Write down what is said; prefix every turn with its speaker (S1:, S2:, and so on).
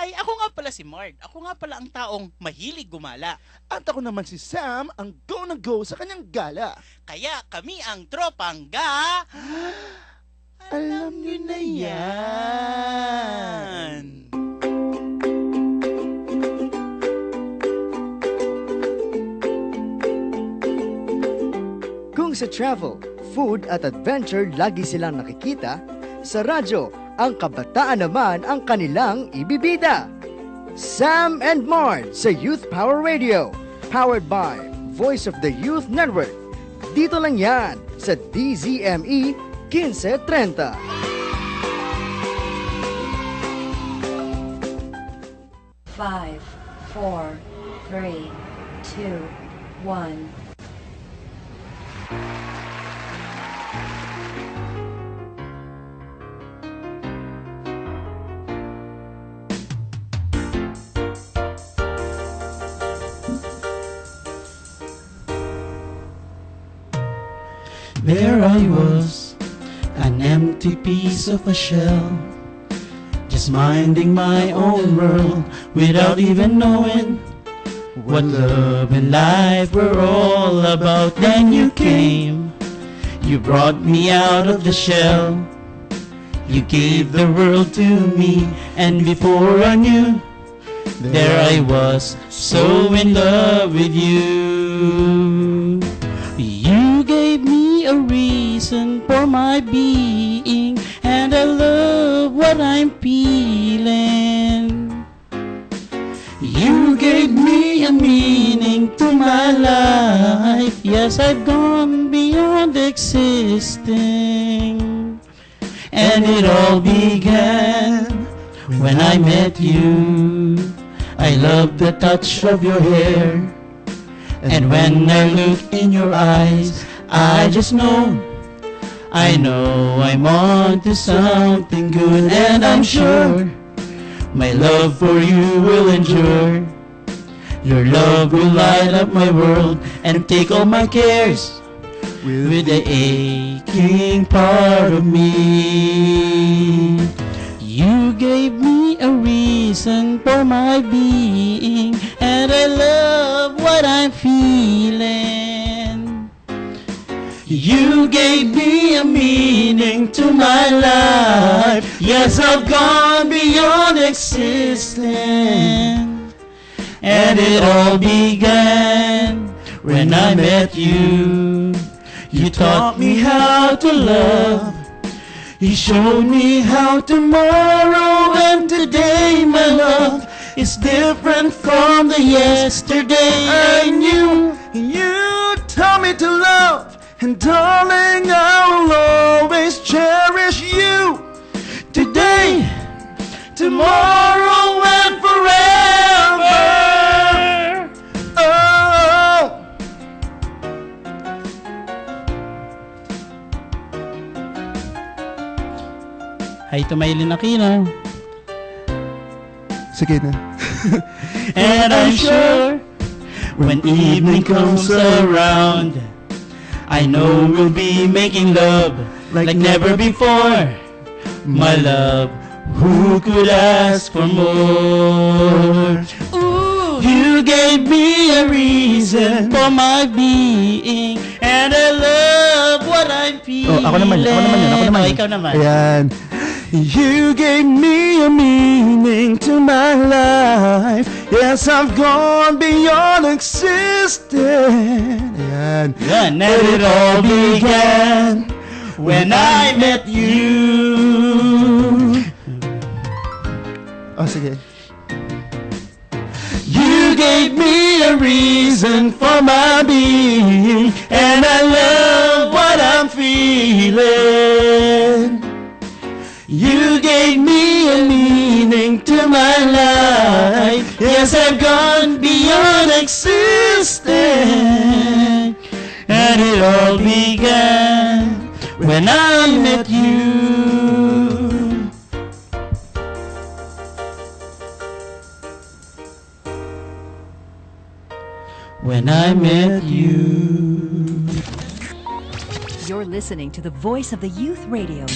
S1: Hi! Ako nga pala si Mard. Ako nga pala ang taong mahilig gumala.
S2: At ako naman si Sam, ang go na go sa kanyang gala.
S1: Kaya kami ang tropang ga...
S2: Alam niyo na yan.
S3: Kung sa travel, food at adventure lagi silang nakikita, sa radyo, ang kabataan naman ang kanilang ibibida. Sam and Mard sa Youth Power Radio, powered by Voice of the Youth Network. Dito lang yan sa DZME 1530.
S4: Five, four, three, two, one.
S5: There I was, an empty piece of a shell, just minding my own world without even knowing what love and life were all about. Then you came, you brought me out of the shell, you gave the world to me, and before I knew, there I was, so in love with you. You gave me a reason for my being, and I love what I'm feeling. You gave me a meaning to my life. Yes, I've gone beyond existing. And it all began when I met you. I love the touch of your hair, and when I look in your eyes, I just know, I know I'm on to something good. And I'm sure my love for you will endure. Your love will light up my world and take all my cares with the aching part of me. You gave me a reason for my being, and I love what I'm feeling. You gave me a meaning to my life. Yes, I've gone beyond existing. And it all began when I met you. You taught me how to love. You showed me how tomorrow and today, my love, is different from the yesterday. I knew you taught me to love, and darling, I'll always cherish you. Today, tomorrow, and forever. Oh.
S6: Hi to Maylin Aquino.
S2: Sige na.
S5: And I'm sure when evening comes around, I know we'll be making love like never before. My love, who could ask for more? Ooh, you gave me a reason for my being, and I love what I'm feeling.
S2: Ako naman yun.
S5: Oh, ikaw naman.
S2: Ayan. You gave me a meaning to my life. Yes, I've gone beyond existing. Ayan.
S5: And it all began when I met you.
S2: Oh, sige.
S5: You gave me a reason for my being, and I love what I'm feeling. You gave me a meaning to my life. Yes, I've gone beyond existing. And it all began when I met you. When I met you.
S4: You're listening to the Voice of the Youth Radio.